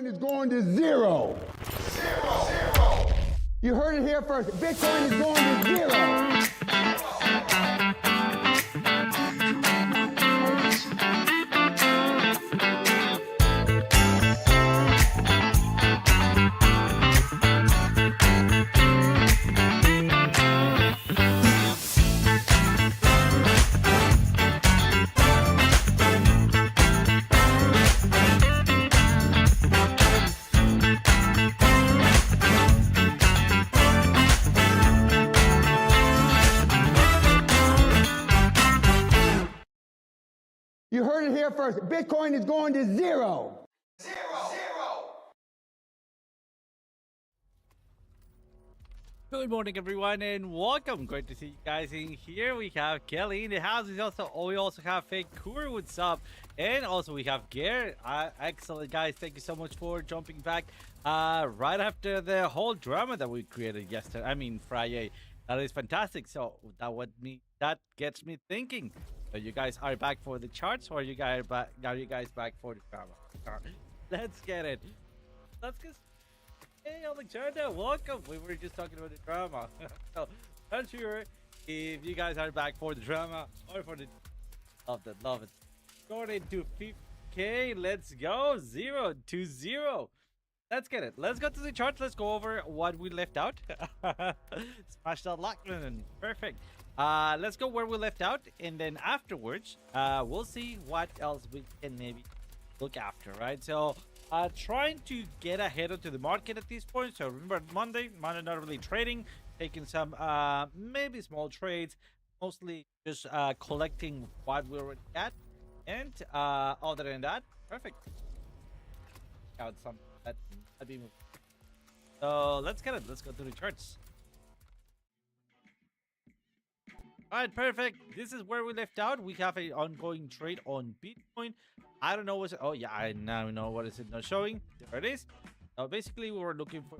Bitcoin is going to zero. Zero. You heard it here first. Bitcoin is going to zero. You heard it here first. Bitcoin is going to zero. Zero. Good morning, everyone, and welcome. Great to see you guys in here. We have Kelly in the house. We also have Fake Kur. What's up? And also we have Gare. Excellent, guys. Thank you so much for jumping back right after the whole drama that we created yesterday. I mean, Friday. That is fantastic. So that gets me thinking. So you guys are back for the charts, or are you guys back for the drama? Let's get it. Hey, Alexander, welcome. We were just talking about the drama. So, not sure if you guys are back for the drama or for the love it. Going into 50K. Let's go. 0 to 0. Let's get it. Let's go to the chart. Let's go over what we left out. Smash that like button. Perfect. Let's go where we left out, and then afterwards we'll see what else we can maybe look after, right? So trying to get ahead into the market at this point. So remember, Monday not really trading, taking some maybe small trades, mostly just collecting what we already at. And other than that, perfect. Got some that be moved. So let's get it. Let's go to the charts. All right, perfect. This is where we left out. We have an ongoing trade on Bitcoin. I don't know what's. Oh yeah, I now know what is it not showing. There it is. So basically, we were looking for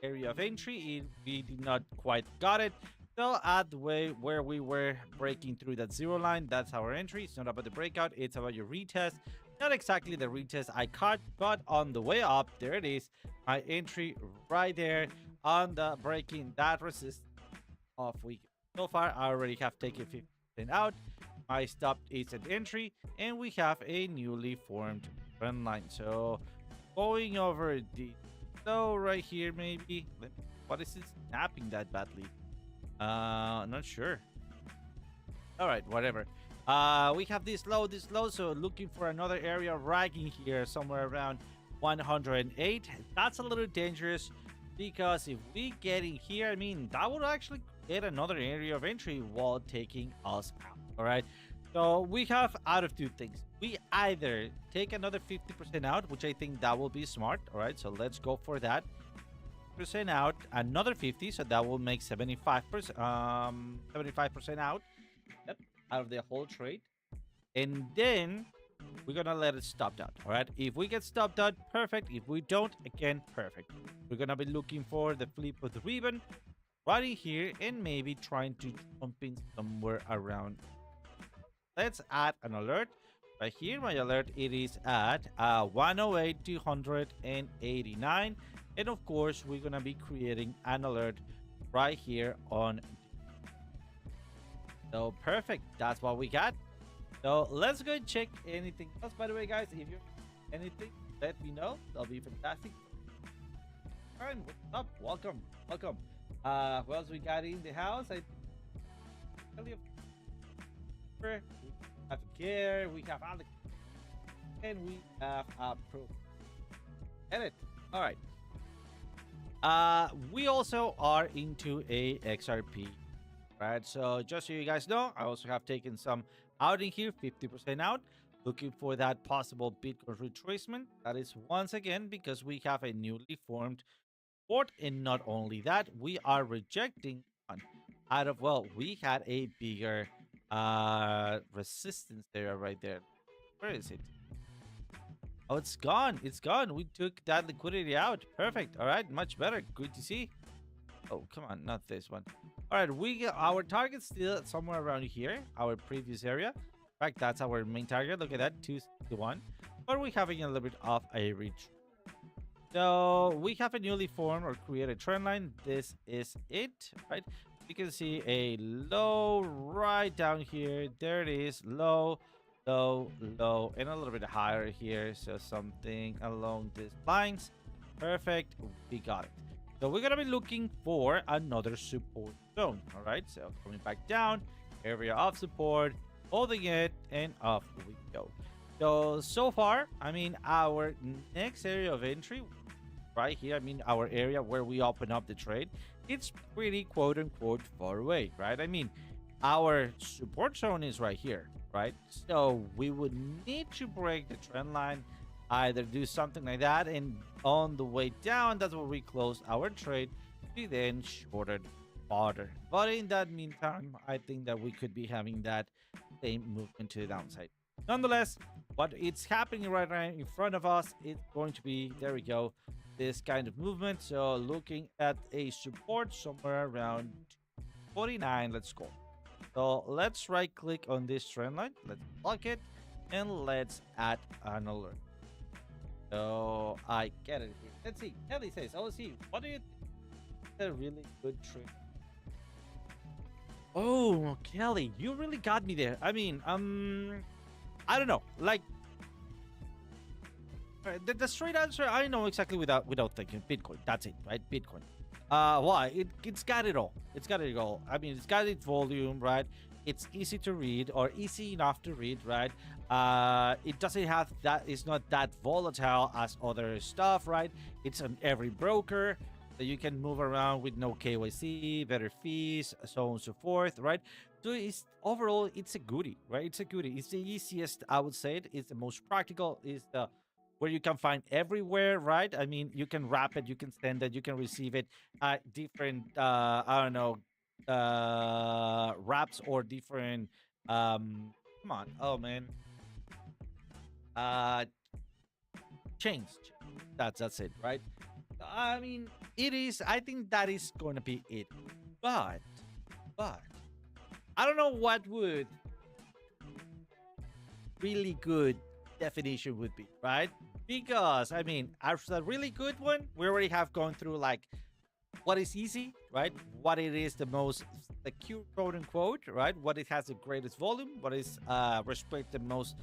area of entry. We did not quite got it. So at the way where we were breaking through that zero line, that's our entry. It's not about the breakout. It's about your retest. Not exactly the retest I caught, but on the way up, there it is. My entry right there on the breaking that resistance of week. So far, I already have taken 50% out. My stop is at entry, and we have a newly formed trend line. So going over the low right here, maybe. What is it snapping that badly? Not sure. All right, whatever. We have this low, so looking for another area right in here, somewhere around 108. That's a little dangerous, because if we get in here, I mean, that would actually get another area of entry while taking us out. All right, so we have out of two things. We either take another 50% out, which I think that will be smart. All right, so let's go for that. Percent out, another 50, so that will make 75%. 75% out. Yep, out of the whole trade, and then we're gonna let it stop out. All right, if we get stopped out, perfect. If we don't, again, perfect. We're gonna be looking for the flip of the ribbon right in here, and maybe trying to jump in somewhere around. Let's add an alert right here. My alert, it is at 108 289, and of course we're gonna be creating an alert right here on. So perfect, that's what we got. So let's go and check anything else. By the way, guys, if you're anything, let me know. That'll be fantastic. All right, what's up? Welcome. What else we got in the house? We have Care, we have Alex, and we have Pro. Edit. All right. We also are into a XRP. Right, so just so you guys know, I also have taken some out in here, 50% out, looking for that possible Bitcoin retracement. That is once again because we have a newly formed support, and not only that, we are rejecting one out of, well, we had a bigger resistance there right there. Where is it? Oh, it's gone. We took that liquidity out. Perfect. All right, much better. Good to see. Oh, come on, not this one. All right, our target's still somewhere around here, our previous area. In fact, that's our main target. Look at that, 261. But we're having a little bit of a reach. So we have a newly formed or created trend line. This is it, right? You can see a low right down here. There it is, low, low, low, and a little bit higher here. So something along these lines. Perfect, we got it. So we're gonna be looking for another support zone. All right, so coming back down, area of support, holding it, and off we go. So far, I mean, our next area of entry right here, I mean, our area where we open up the trade, it's pretty quote unquote far away, right? I mean, our support zone is right here, right? So we would need to break the trend line, either do something like that, and on the way down, that's where we close our trade. We then shorted further. But in that meantime, I think that we could be having that same movement to the downside. Nonetheless, what it's happening right now in front of us, it's going to be, there we go, this kind of movement. So looking at a support somewhere around 49, let's go. So let's right click on this trend line, let's block it, and let's add an alert. So I get it here. Let's see. Kelly says, oh, see, what do you think is a really good trick? Oh, Kelly, you really got me there. I mean, I don't know. Like, the straight answer, I know exactly without thinking. Bitcoin. That's it, right? Bitcoin. Why? It's got it all. It's got it all. I mean, it's got its volume, right? It's easy to read, or easy enough to read, right? It doesn't have that. It's not that volatile as other stuff, right? It's on every broker. So you can move around with no KYC, better fees, so on and so forth, right? So it's overall, it's a goodie, right? It's a goodie. It's the easiest, I would say. It's the most practical. It's the where you can find everywhere, right? I mean, you can wrap it, you can send it, you can receive it at different, I don't know, wraps or different, come on, oh man, uh, chains. That's it, right? I mean, it is. I think that is going to be it. But I don't know what would really good definition would be, right? Because I mean, as a really good one, we already have gone through like what is easy, right? What it is the most secure, quote unquote, right? What it has the greatest volume, what is respect the most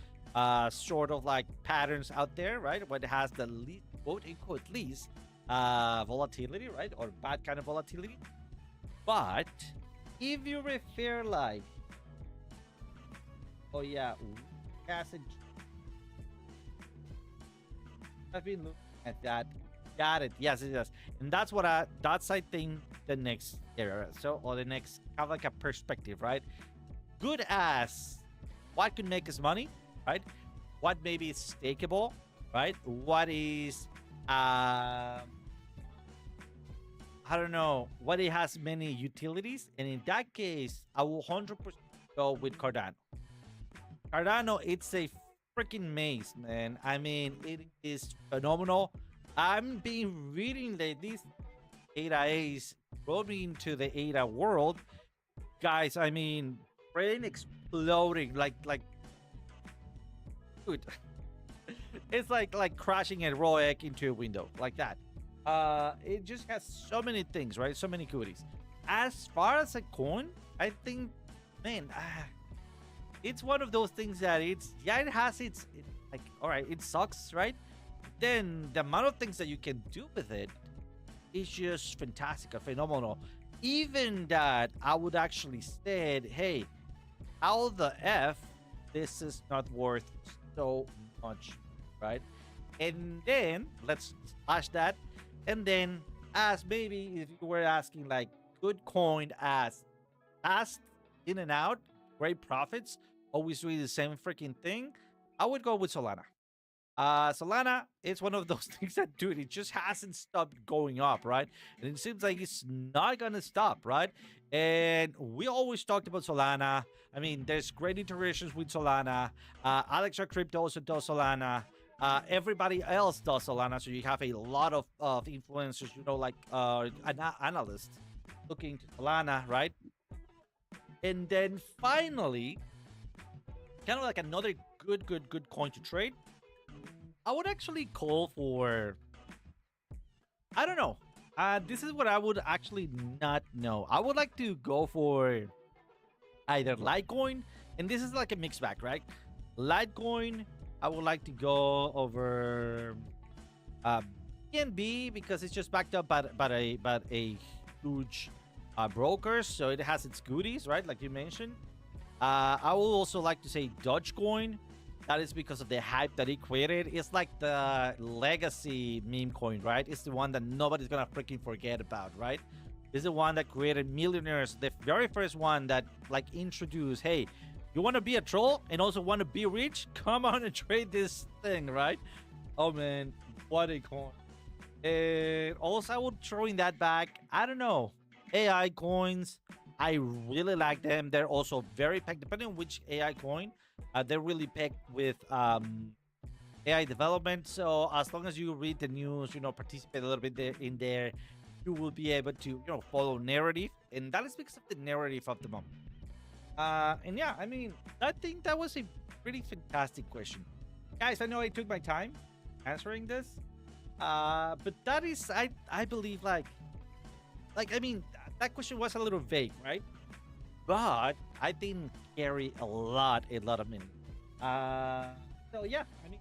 sort of like patterns out there, right? What has the least, quote unquote, least volatility, right? Or bad kind of volatility. But if you refer like, oh yeah, acid. I've been looking at that. Got it. Yes, it does. And that's what that's I think the next area. So, or the next kind of like a perspective, right? Good as what could make us money, right? What maybe is stakeable, right? What is I don't know, what it has many utilities, and in that case, I will 100% go with Cardano. Cardano, it's a freaking maze, man. I mean, it is phenomenal. I'm been reading that these ADA roaming into the ADA world, guys. I mean, brain exploding, like, dude, it's like crashing a raw egg into a window, like that. It just has so many things, right? So many goodies. As far as a coin, I think, man, it's one of those things that it has its like, all right, it sucks, right? Then the amount of things that you can do with it is just fantastic or phenomenal. Even that, I would actually say, hey, how the F this is not worth so much, right? And then let's slash that. And then, as maybe if you were asking like good coin as fast in and out, great profits, always doing the same freaking thing, I would go with Solana. Solana is one of those things that, dude, it just hasn't stopped going up, right? And it seems like it's not gonna stop, right? And we always talked about Solana. I mean, there's great iterations with Solana. Alex Crypto also does Solana. Everybody else does Solana, so you have a lot of influencers, you know, like analysts looking to Solana, right? And then finally, kind of like another good coin to trade, I would actually call for I don't know. This is what I would actually not know. I would like to go for either Litecoin, and this is like a mixed bag, right? Litecoin, I would like to go over uh, BNB because it's just backed up by a huge broker, so it has its goodies, right? Like you mentioned. I would also like to say Dogecoin. That is because of the hype that it created. It's like the legacy meme coin, right? It's the one that nobody's gonna freaking forget about, right? It's the one that created millionaires. The very first one that like introduced, hey, you want to be a troll and also want to be rich? Come on and trade this thing, right? Oh man, what a coin. And also, I would throw in that back. I don't know. AI coins, I really like them. They're also very packed, depending on which AI coin. They're really packed with AI development. So as long as you read the news, participate a little bit in there, you will be able to, follow narrative. And that is because of the narrative of the moment. And yeah, I mean, I think that was a pretty fantastic question. Guys, I know I took my time answering this. But that is, I believe, like, I mean, that question was a little vague, right? But I didn't carry a lot of meaning. So yeah, I mean,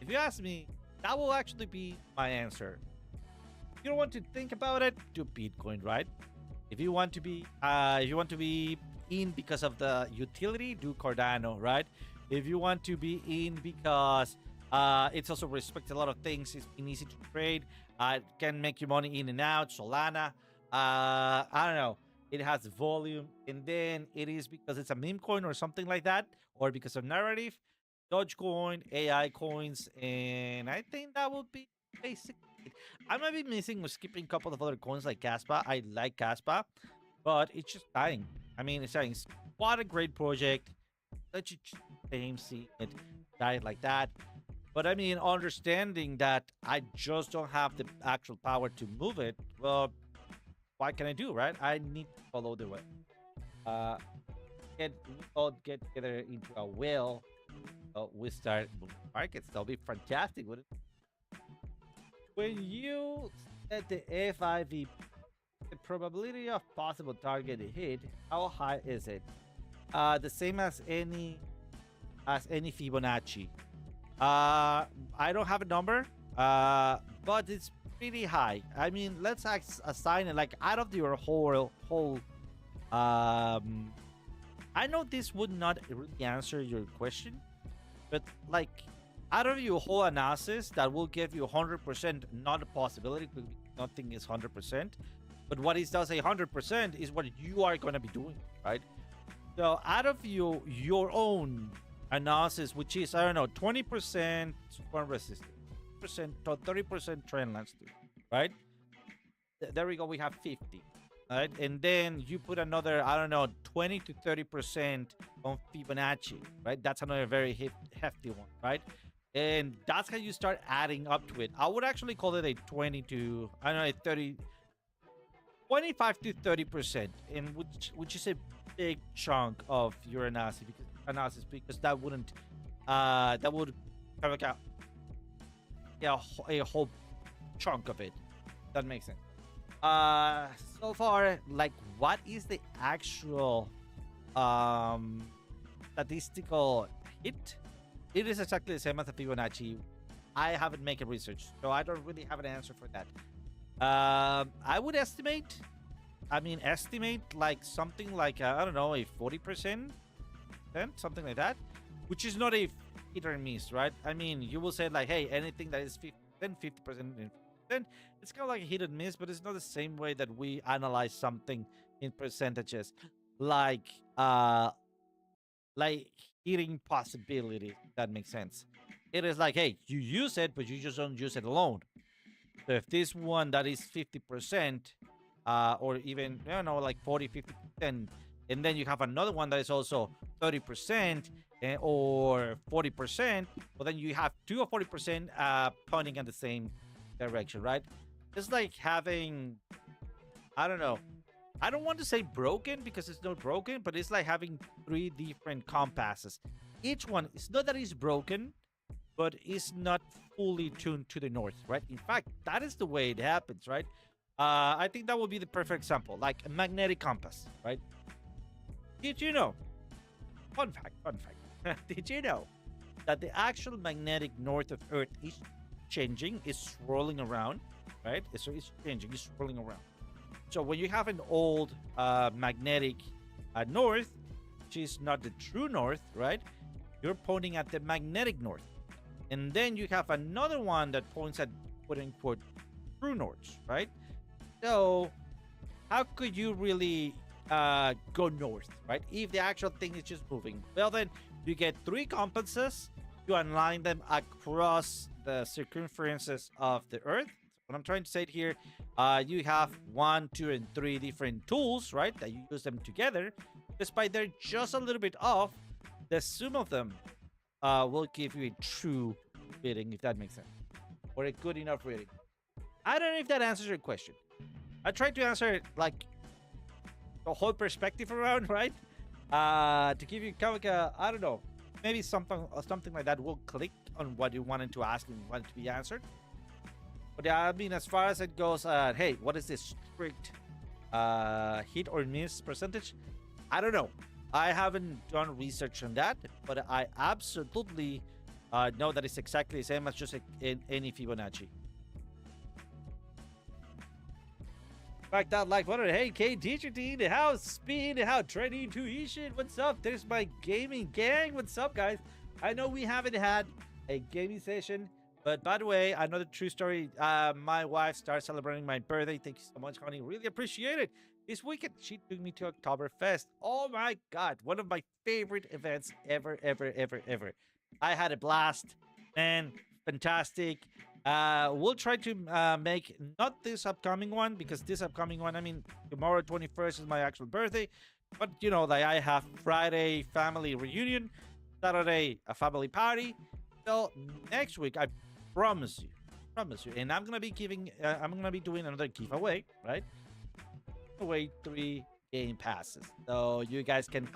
if you ask me, that will actually be my answer. If you don't want to think about it, do Bitcoin, right? If you want to be in because of the utility, do Cardano, right? If you want to be in because it's also respects a lot of things, it's been easy to trade, it can make you money in and out, Solana. I don't know. It has volume, and then it is because it's a meme coin or something like that, or because of narrative, Dogecoin, AI coins, and I think that would be basically it. I might be missing or skipping a couple of other coins like Caspa. I like Caspa, but it's just dying. I mean, it's dying. What a great project. Such a shame seeing it die like that. But I mean, understanding that I just don't have the actual power to move it, well, what can I do, right? I need to follow the way. We all get together into a whale. We start moving markets. That'll be fantastic, wouldn't it? When you set the FIV, the probability of possible target hit, how high is it? The same as any Fibonacci. I don't have a number, but it's pretty high. I mean, let's assign it like out of your whole. I know this would not really answer your question, but like out of your whole analysis, that will give you 100%, not a possibility. Nothing is 100%, but what it does 100% is what you are going to be doing, right? So out of your own analysis, which is, I don't know, 20% support resistance, 30% trend lines, right? There we go. We have 50, right? And then you put another, I don't know, 20 to 30% on Fibonacci, right? That's another very hefty one, right? And that's how you start adding up to it. I would actually call it a 20 to, I don't know, a 30, 25 to 30%, and which is a big chunk of your analysis because that would kind of like a whole chunk of it. That makes sense. So far, like, what is the actual statistical hit? It is exactly the same as the Fibonacci. I haven't made research, so I don't really have an answer for that. I would estimate like something like I don't know, a 40%, something like that, which is not a hit or miss, right? I mean, you will say like, hey, anything that is 50%, it's kind of like a hit and miss, but it's not the same way that we analyze something in percentages, like hitting possibility. That makes sense. It is like, hey, you use it, but you just don't use it alone. So if this one that is 50%, or even, I don't know, like 40-50%, and then you have another one that is also 30% or 40%, well, then you have 2 or 40% pointing in the same direction, right? It's like having, I don't know, I don't want to say broken because it's not broken, but it's like having 3 different compasses. Each one, it's not that it's broken, but is not fully tuned to the north, right? In fact, that is the way it happens, right? I think that would be the perfect example, like a magnetic compass, right? Did you know? Fun fact, fun fact. Did you know that the actual magnetic north of Earth is changing, is swirling around, right? So it's changing, it's swirling around. So when you have an old magnetic north, which is not the true north, right? You're pointing at the magnetic north. And then you have another one that points at quote unquote true north, right? So how could you really go north, right? If the actual thing is just moving. Well, then you get 3 compasses, you align them across the circumferences of the Earth. What I'm trying to say here, you have 1, 2, and 3 different tools, right? That you use them together. Despite they're just a little bit off, the sum of them will give you a true reading, if that makes sense, or a good enough reading. I don't know if that answers your question. I tried to answer it like the whole perspective around, right? To give you kind of like a, I don't know, maybe something like that will click on what you wanted to ask and wanted to be answered. But yeah, I mean, as far as it goes, hey, what is this strict hit or miss percentage? I don't know. I haven't done research on that, but I absolutely know that it's exactly the same as just in any Fibonacci. Back that like button. Hey, KTGT, the house, Speed, the house, Training Tuition. What's up? There's my gaming gang. What's up, guys? I know we haven't had a gaming session, but by the way, another true story. My wife started celebrating my birthday. Thank you so much, honey. Really appreciate it. This weekend, she took me to Oktoberfest. Oh my God, one of my favorite events ever. I had a blast, man. Fantastic. We'll try to make not this upcoming one, because this upcoming one, I mean, tomorrow 21st is my actual birthday, but you know, like I have Friday family reunion, Saturday a family party. So next week, I promise you, and I'm gonna be doing another giveaway, right? Away 3 game passes, so you guys can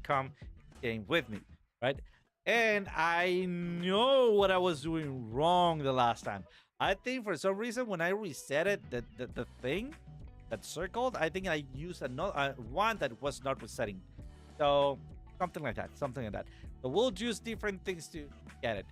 come game with me, right? And I know what I was doing wrong the last time. I think for some reason when I reset it, the thing that circled, I think I used another one that was not resetting. So something like that. So we'll use different things to get it.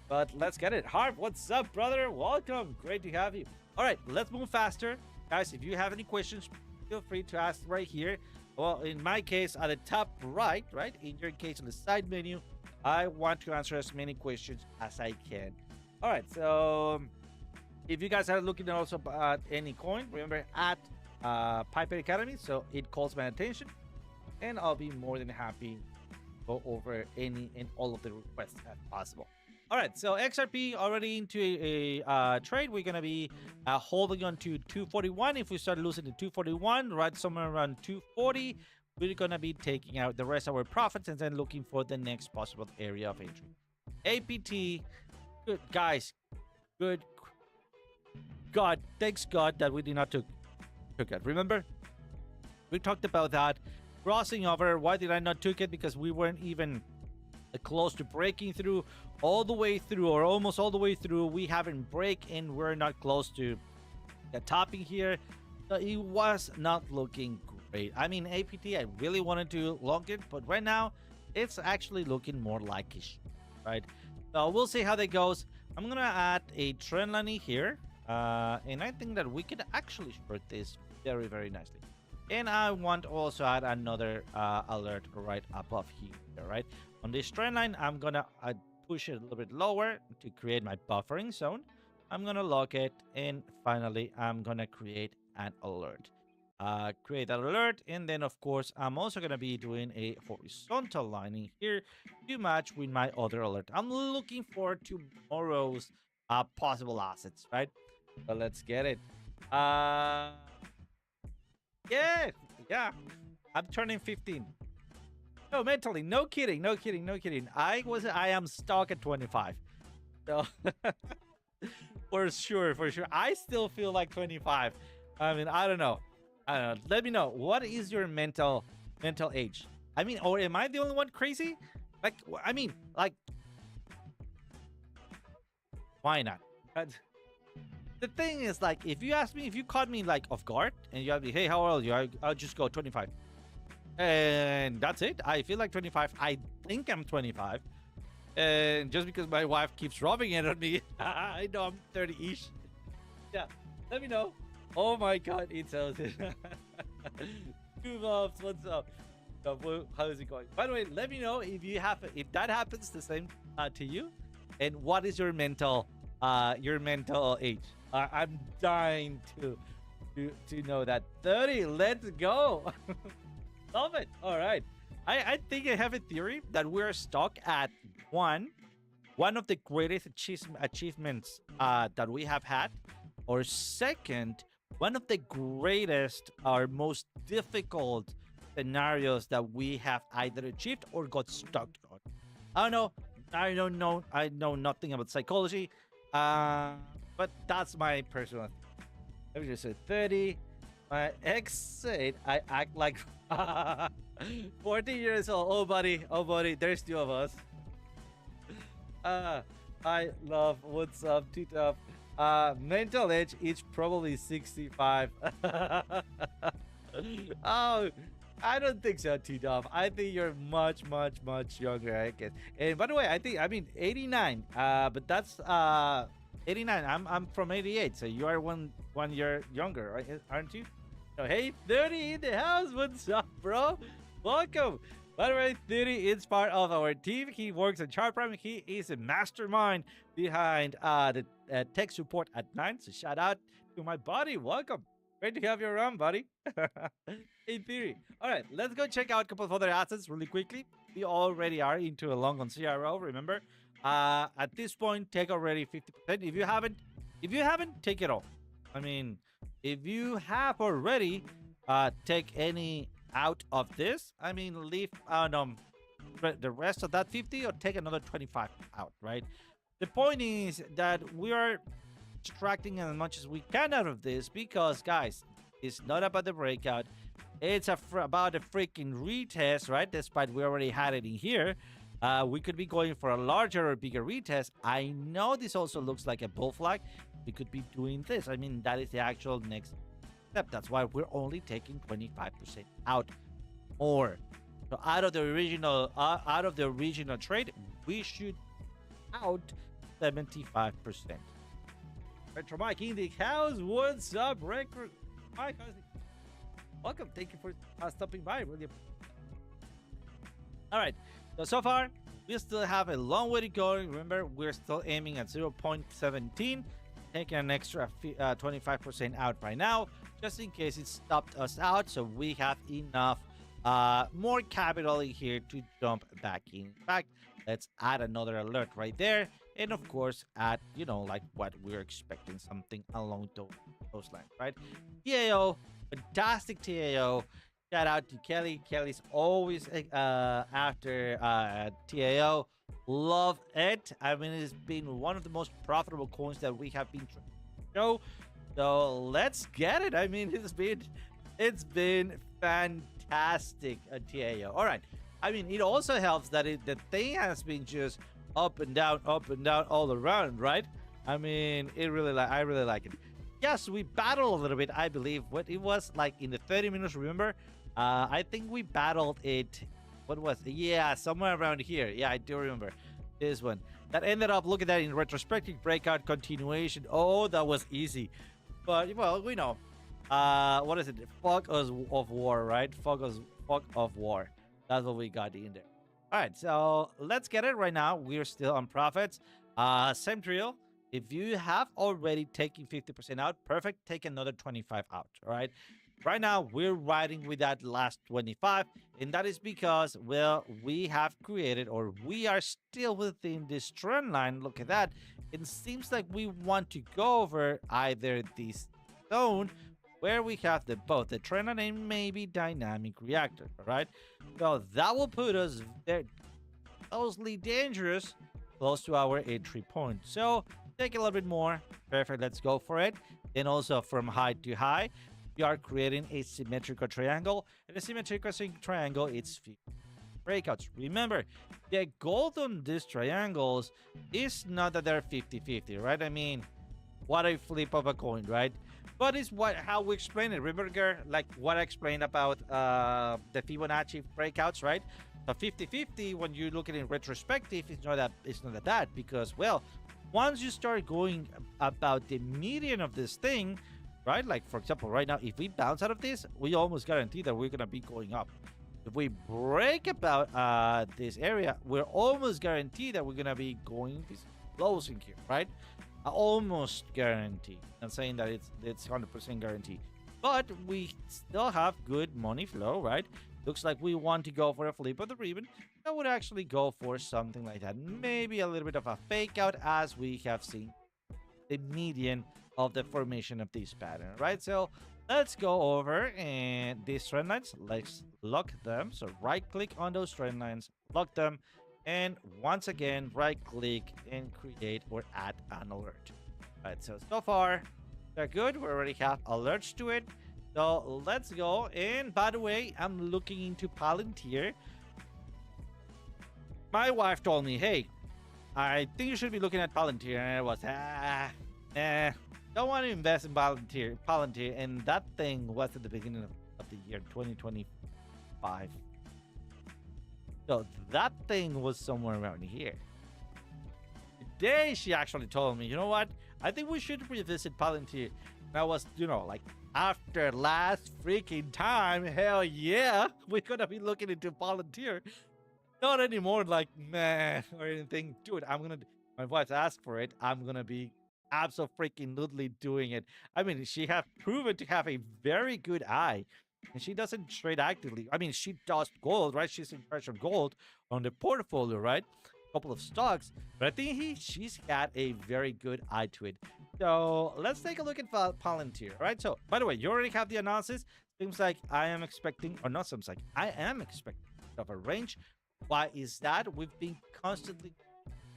But let's get it. Harp, what's up, brother? Welcome. Great to have you. All right, let's move faster. Guys, if you have any questions, feel free to ask right here. Well, in my case, at the top right? In your case, on the side menu, I want to answer as many questions as I can. All right, so if you guys are looking also at any coin, remember at Piper Academy, so it calls my attention, and I'll be more than happy to go over any and all of the requests as possible. All right, so XRP already into a trade. We're going to be holding on to 241. If we start losing to 241, right somewhere around 240, we're going to be taking out the rest of our profits and then looking for the next possible area of entry. APT, good guys, good God, thanks God that we did not took it. Remember? We talked about that. Crossing over, why did I not took it? Because we weren't even close to breaking through all the way through, or almost all the way through. We haven't break and we're not close to the topping here. So it was not looking great. I mean, APT, I really wanted to long it, but right now it's actually looking more like it, right? So we'll see how that goes. I'm gonna add a trend line here, and I think that we could actually short this very, very nicely. And I want to also add another alert right above here, right? On this trend line, I'm gonna push it a little bit lower to create my buffering zone. I'm gonna lock it, and finally, I'm gonna create an alert. Create an alert, and then of course, I'm also gonna be doing a horizontal lining here to match with my other alert. I'm looking forward to tomorrow's possible assets, right? So let's get it. Yeah. I'm turning 15. No, mentally, no kidding. I am stuck at 25. So for sure. I still feel like 25. I mean, I don't know. Let me know. What is your mental age? I mean, or am I the only one crazy? Like, I mean, like, Why not? But the thing is, like, if you ask me, if you caught me like off guard and you ask me, hey, how old are you? I'll just go 25. And that's it. I feel like 25. I think I'm 25. And just because my wife keeps rubbing it on me, I know I'm 30-ish. Yeah, let me know. Oh my god, it's awesome. 2 months, what's up? So, how is it going? By the way, let me know if you have, if that happens the same to you, and what is your mental age? I'm dying to know that. 30, let's go. Love it. All right. I think I have a theory that we're stuck at one of the greatest achievements that we have had, or second, one of the greatest or most difficult scenarios that we have either achieved or got stuck on. I don't know. I don't know. I know nothing about psychology, but that's my personal. Let me just say 30. My ex said I act like 40 years old. Oh buddy, there's 2 of us. I love what's up, too tough. Mental age is probably 65. Oh, I don't think so, too tough. I think you're much younger, I guess. And by the way, I mean 89. But that's 89. I'm from 88, so you are one year younger, right? Aren't you? So, hey, 30 in the house. What's up, bro? Welcome. By the way, 30 is part of our team. He works at Chart Prime. He is a mastermind behind the tech support at 9. So shout out to my buddy. Welcome. Great to have you around, buddy. In theory. All right, let's go check out a couple of other assets really quickly. We already are into a long on CRO, remember? At this point, take already 50%. If you haven't, take it all. I mean, if you have already, take any out of this, I mean, leave the rest of that 50 or take another 25 out, right? The point is that we are extracting as much as we can out of this because, guys, it's not about the breakout. It's about a freaking retest, right? Despite we already had it in here. We could be going for a larger or bigger retest. I know this also looks like a bull flag. We could be doing this. I mean, that is the actual next step. That's why we're only taking 25% out more. So out of the original trade, we should out 75%. Retro Mike in the house. What's up, Retro Mike? Welcome. Thank you for stopping by. Really. All right. So far, we still have a long way to go. Remember, we're still aiming at 0.17. Taking an extra 25% out right now, just in case it stopped us out. So we have enough more capital in here to jump back in. In fact, let's add another alert right there. And of course, add, like what we're expecting, something along those lines, right? TAO, fantastic TAO. Shout out to Kelly. Kelly's always after TAO. Love it. I mean, it's been one of the most profitable coins that we have been trying to show. So let's get it. I mean, it's been fantastic at TAO. All right. I mean, it also helps that the thing has been just up and down all around, right? I mean, I really like it. Yes, we battled a little bit, I believe. What it was like in the 30 minutes, remember? I think we battled it. What was it? Yeah, somewhere around here. Yeah, I do remember this one. That ended up, look at that, in retrospective breakout continuation. Oh, that was easy. But, well, we know. What is it? Fog of war, right? Fog of war. That's what we got in there. All right, so let's get it right now. We're still on profits. Same drill. If you have already taken 50% out, perfect. Take another 25 out, all right? Right now, we're riding with that last 25, and that is because, well, we have created, or we are still within this trend line. Look at that. It seems like we want to go over either this zone where we have both the trend line and maybe dynamic reactor, all right? So that will put us there, closely dangerous, close to our entry point. So take a little bit more. Perfect. Let's go for it. And also from high to high, we are creating a symmetrical triangle. And a symmetrical triangle, it's breakouts. Remember, the gold on these triangles is not that they're 50-50, right? I mean, what a flip of a coin, right? But it's how we explain it. Remember, like what I explained about the Fibonacci breakouts, right? So 50-50, when you look at it in retrospective, it's not that bad because, well, once you start going about the median of this thing, right? Like, for example, right now, if we bounce out of this, we almost guarantee that we're going to be going up. If we break about this area, we're almost guaranteed that we're going to be going this closing here, right? Almost guarantee. I'm saying that it's 100% guarantee. But we still have good money flow, right? Looks like we want to go for a flip of the ribbon. I would actually go for something like that. Maybe a little bit of a fake out as we have seen the median of the formation of this pattern, right? So let's go over and these trend lines, let's lock them. So right click on those trend lines, lock them, and once again right click and create or add an alert. Right, so far they're good. We already have alerts to it. So let's go. And by the way, I'm looking into Palantir. My wife told me, hey, I think you should be looking at Palantir, and I was don't want to invest in Palantir, and that thing was at the beginning of the year 2025. So that thing was somewhere around here. Today she actually told me, you know what? I think we should revisit Palantir. And I was, like, after last freaking time, hell yeah, we're gonna be looking into Palantir. Not anymore like meh or anything. Dude, my wife asked for it. I'm gonna be absolutely doing it. I mean, she has proven to have a very good eye, and she doesn't trade actively. I mean, she does gold, right? She's in charge of gold on the portfolio, right? A couple of stocks, but I think she's got a very good eye to it. So let's take a look at Palantir, right? So by the way, you already have the analysis. Seems like I am expecting, or not seems like, I am expecting of a range. Why is that? We've been constantly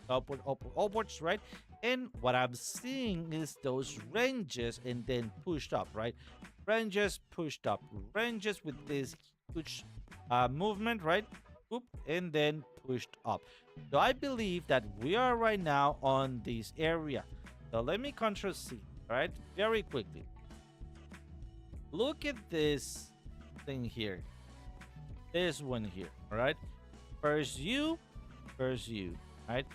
upwards, right? And what I'm seeing is those ranges and then pushed up, right? Ranges pushed up, ranges with this huge movement, right? Oop, and then pushed up. So I believe that we are right now on this area. So let me Ctrl C, right? Very quickly. Look at this thing here. This one here, all right? First you, right?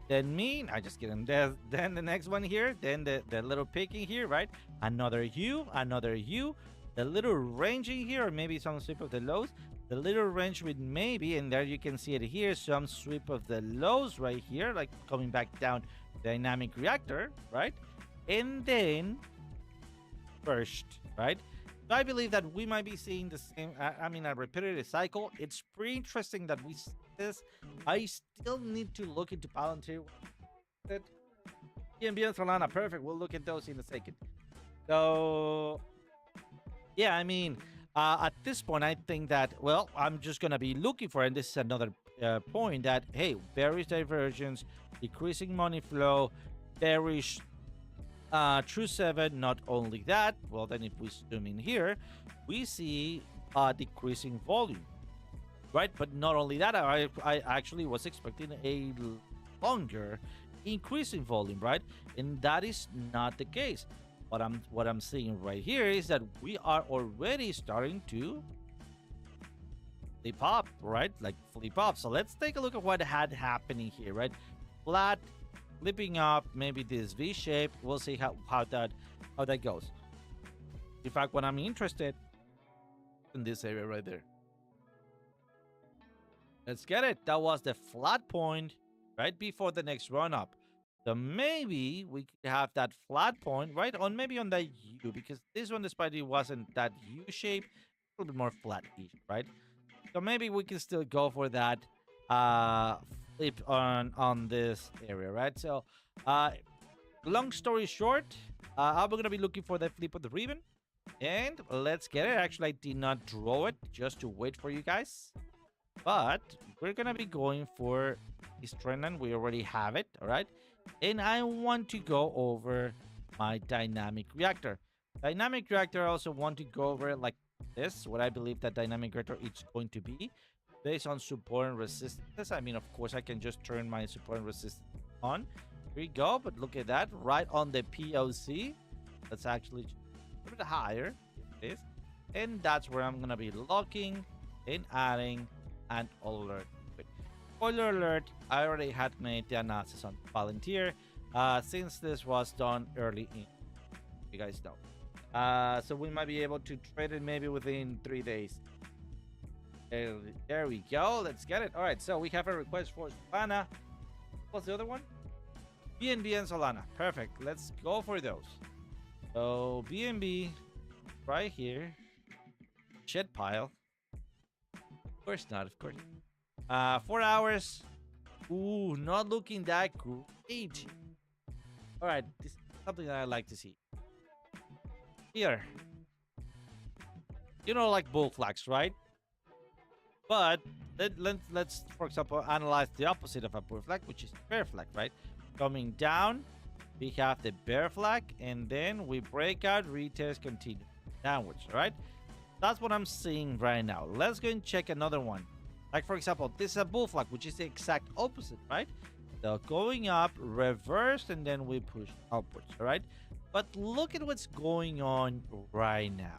Then me, I just get them. Then the next one here, then the little picking here, right? Another you, the little ranging here, or maybe some sweep of the lows. The little range with maybe, and there you can see it here, some sweep of the lows right here, like coming back down dynamic reactor, right? And then first, right? So I believe that we might be seeing the same, a repetitive cycle. It's pretty interesting that we see this. I still need to look into Palantir. PNB and Solana, perfect. We'll look at those in a second. So, yeah, at this point, I think that, well, I'm just going to be looking for, and this is another point that, hey, bearish divergence, decreasing money flow, bearish True 7, not only that, well, then if we zoom in here, we see decreasing volume, right? But not only that, I actually was expecting a longer increase in volume, right? And that is not the case. What I'm seeing right here is that we are already starting to flip up, right? Like flip up. So let's take a look at what had happening here, right? Flat, flipping up, maybe this V shape. We'll see how that goes. In fact, what I'm interested in this area right there. Let's get it. That was the flat point right before the next run up. So maybe we could have that flat point right on, maybe on the U, because this one, despite it wasn't that U shape, a little bit more flat-ish, right? So maybe we can still go for that flip on this area, right? So long story short, I'm gonna be looking for the flip of the ribbon, and let's get it. Actually, I did not draw it just to wait for you guys, but we're gonna be going for this trend line. We already have it, all right? And I want to go over my dynamic reactor. Dynamic reactor, I also want to go over like this, what I believe that dynamic reactor is going to be. based on support and resistance. I mean, of course, I can just turn my support and resistance on. Here we go. But look at that, right on the POC. That's actually a little bit higher. It is. And that's where I'm gonna be locking and adding an alert. Spoiler alert, I already had made the analysis on Volunteer since this was done early in. You guys know. So we might be able to trade it maybe within 3 days. There we go. Let's get it. All right, so we have a request for Solana. What's the other one? BNB and Solana. Perfect. Let's go for those. So BNB right here. Shed pile. Of course not, of course. 4 hours. Ooh, not looking that great. All right, this is something that I like to see. Here. You know, like bull flags, right? But let's, for example, analyze the opposite of a bull flag, which is bear flag, right? Coming down, we have the bear flag, and then we break out, retest, continue downwards, right? That's what I'm seeing right now. Let's go and check another one. Like, for example, this is a bull flag, which is the exact opposite, right? So going up, reversed, and then we push upwards, all right? But look at what's going on right now.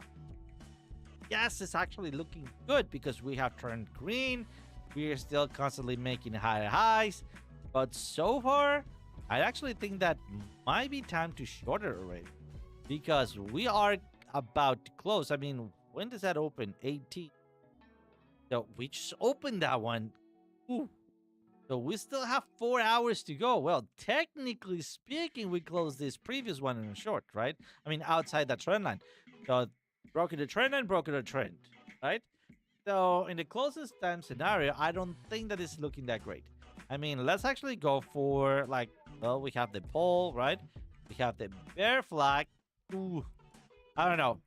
Yes, it's actually looking good because we have turned green. We are still constantly making higher highs. But so far, I actually think that might be time to short it already. Because we are about to close. I mean, when does that open? 18. So we just opened that one. Ooh. So we still have 4 hours to go. Well, technically speaking, we closed this previous one in a short, right? I mean, outside that trend line. So broken the trend line, broken the trend, right? So in the closest time scenario, I don't think that it's looking that great. I mean, let's actually go for, like, well, we have the pole, right? We have the bear flag. Ooh, I don't know.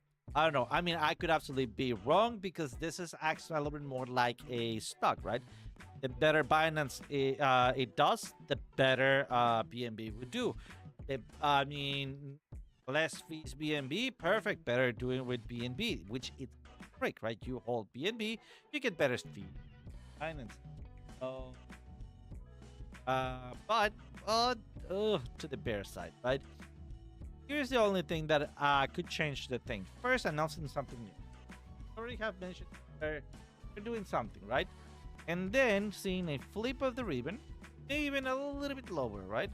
I mean, I could absolutely be wrong because this is actually a little bit more like a stock, right? The better Binance it does, the better BNB would do. I mean, less fees BNB, perfect. Better doing with BNB, which it's great, right? You hold BNB, you get better fee. Binance. So, but to the bear side, right? Here's the only thing that could change the thing. First, announcing something new. I already have mentioned they're doing something, right? And then seeing a flip of the ribbon, even a little bit lower, right?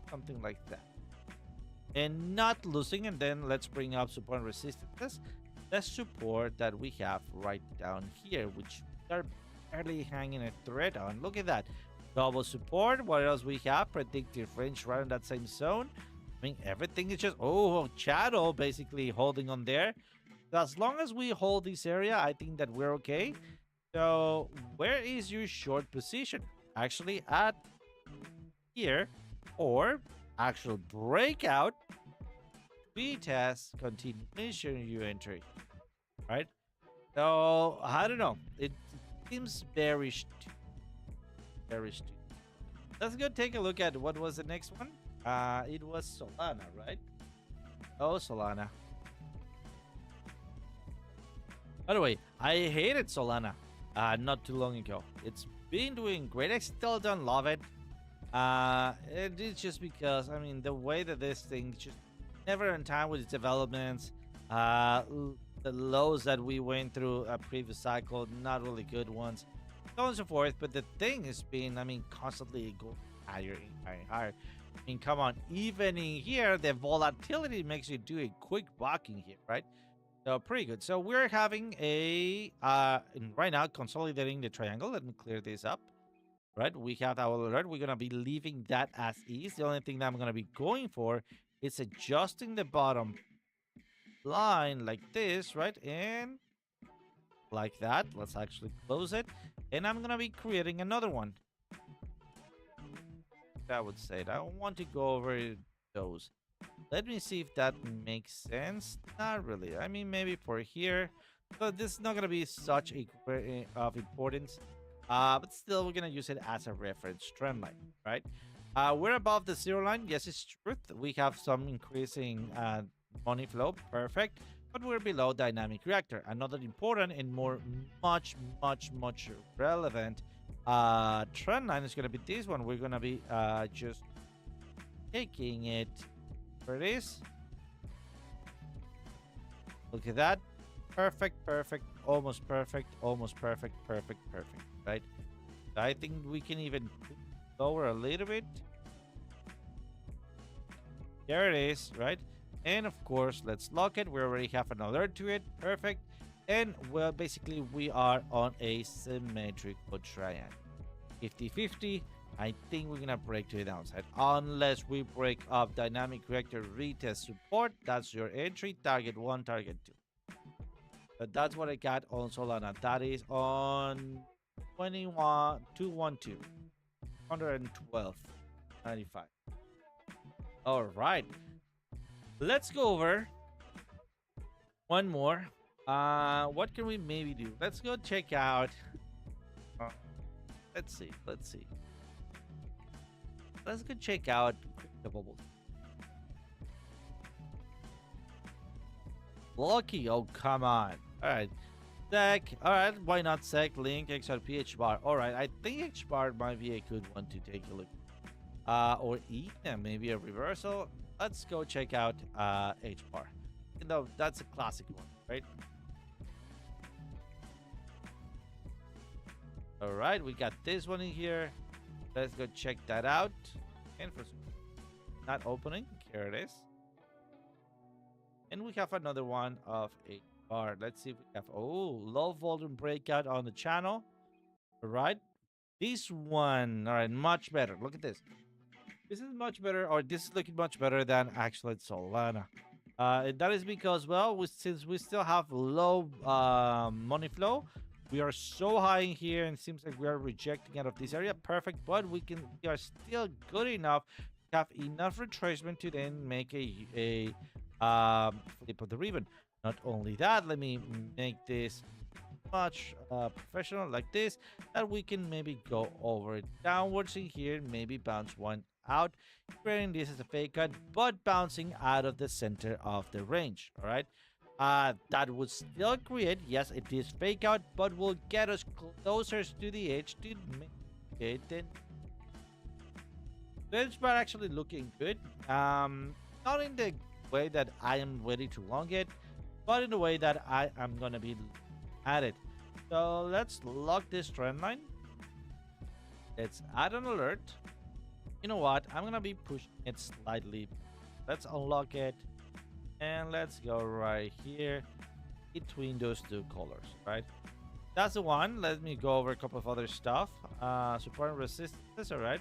Something like that. And not losing, and then let's bring up support and resistance. The support that we have right down here, which are barely hanging a thread on. Look at that. Double support. What else we have? Predictive range right in that same zone. I mean, everything is just, shadow basically holding on there. So as long as we hold this area, I think that we're okay. So where is your short position? Actually at here, or actual breakout, retest, continuation, you entry, right? So I don't know. It seems bearish. Bearish. Let's go take a look at what was the next one. It was Solana, right? Oh, Solana. By the way, I hated Solana not too long ago. It's been doing great. I still don't love it. It's just because, I mean, the way that this thing just never on time with its developments. The lows that we went through a previous cycle, not really good ones, so on and so forth. But the thing has been, I mean, constantly going higher and higher and higher. I mean, come on, even in here, the volatility makes you do a quick bucking here, right? So pretty good. So we're having a right now consolidating the triangle. Let me clear this up. Right, we have our alert. We're gonna be leaving that as is. The only thing that I'm gonna be going for is adjusting the bottom line like this, right, and like that. Let's actually close it, and I'm gonna be creating another one. I would say that I want to go over those. Let me see if that makes sense. Not really. I mean, maybe for here, but this is not gonna be such a of importance. But still, we're gonna use it as a reference trend line, right? We're above the zero line. Yes, it's truth. We have some increasing money flow. Perfect. but we're below dynamic reactor. Another important and much relevant trend line is going to be this one. We're going to be just taking it where it is. Look at that. Perfect, almost perfect, perfect, right? I think we can even lower a little bit. There it is, right? And of course, let's lock it. We already have an alert to it. Perfect. And well, basically, we are on a symmetrical triangle. 50-50. I think we're gonna break to the downside unless we break up dynamic reactor retest support. That's your entry. Target 1, target 2. But that's what I got on Solana. That is on 212 112.95. All right, let's go over one more. What can we maybe do? Let's go check out. Let's see. Let's go check out the bubble. Lucky, oh come on. All right, SEC. All right, why not SEC? Link XRP HBAR. All right, I think HBAR might be a good one to take a look. Or ETH, maybe a reversal. Let's go check out HBAR. You know, that's a classic one, right? All right, we got this one in here. Let's go check that out. And for not opening, here it is. And we have another one of HBAR. Let's see if we have low volume breakout on the channel. All right, this one, all right, much better. Look at this. This is much better, or this is looking much better than actually Solana. And that is because, well, since we still have low money flow, we are so high in here, and it seems like we are rejecting out of this area. Perfect, but we are still good enough to have enough retracement to then make a flip of the ribbon. Not only that, let me make this much professional like this, that we can maybe go over downwards in here, maybe bounce one out, creating this as a fake out, but bouncing out of the center of the range. All right, that would still create, yes, it is fake out, but will get us closer to the edge to make it. Then it's actually looking good. Not in the way that I am ready to long it, but in the way that I am gonna be at it. So let's lock this trend line. Let's add an alert. You know what? I'm gonna be pushing it slightly. Let's unlock it, and let's go right here between those two colors. Right, that's the one. Let me go over a couple of other stuff. Support and resistance. All right,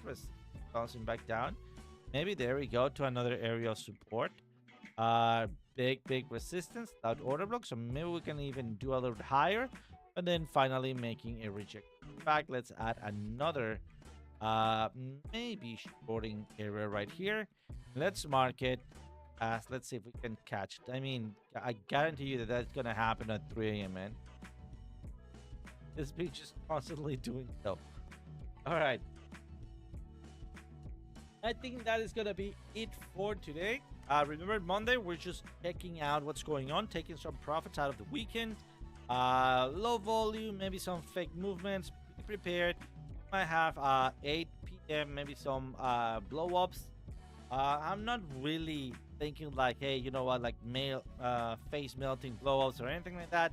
bouncing back down. Maybe there we go to another area of support. Big resistance, loud order block. So maybe we can even do a little bit higher, and then finally making a reject. In fact, let's add another maybe shorting area right here. Let's mark it as, let's see if we can catch it. I mean, I guarantee you that that's gonna happen at 3 a.m. man. This beach is constantly doing so. All right, I think that is gonna be it for today. Remember, Monday we're just checking out what's going on, taking some profits out of the weekend. Low volume, maybe some fake movements. Be prepared. Might have 8 p.m. maybe some blow ups. I'm not really thinking like, hey, you know what, like face melting blow ups or anything like that.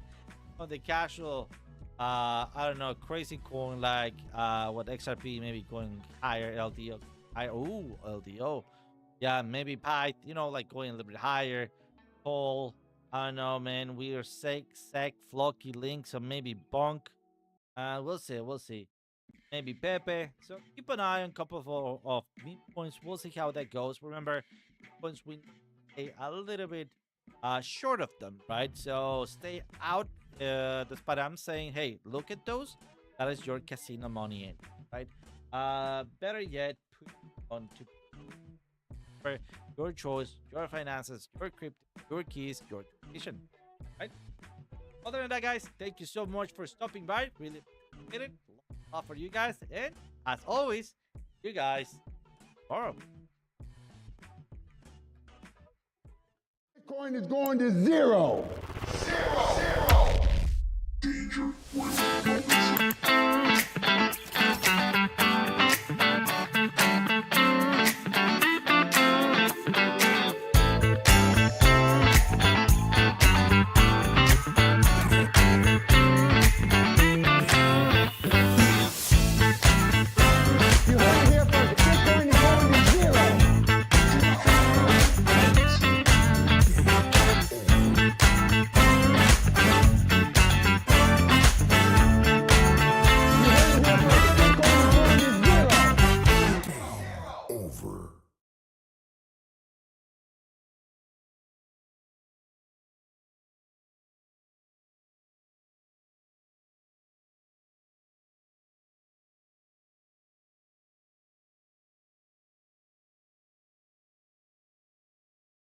On the casual, I don't know, crazy coin like what XRP maybe going higher, LDO. LDO. Yeah, maybe Pi, you know, like going a little bit higher. Call, I don't know, man. We are SEC, Flocky, Link, so maybe Bonk. We'll see. Maybe Pepe. So keep an eye on a couple of meme points. We'll see how that goes. Remember, once we stay a little bit short of them, right? So stay out. Despite I'm saying, hey, look at those. That is your casino money in, right? Better yet, put on to your choice, your finances, your crypto, your keys, your decision, right? Other than that, guys, thank you so much for stopping by. Really appreciate it. Love for you guys, and as always, you guys tomorrow. Bitcoin is going to zero. Danger.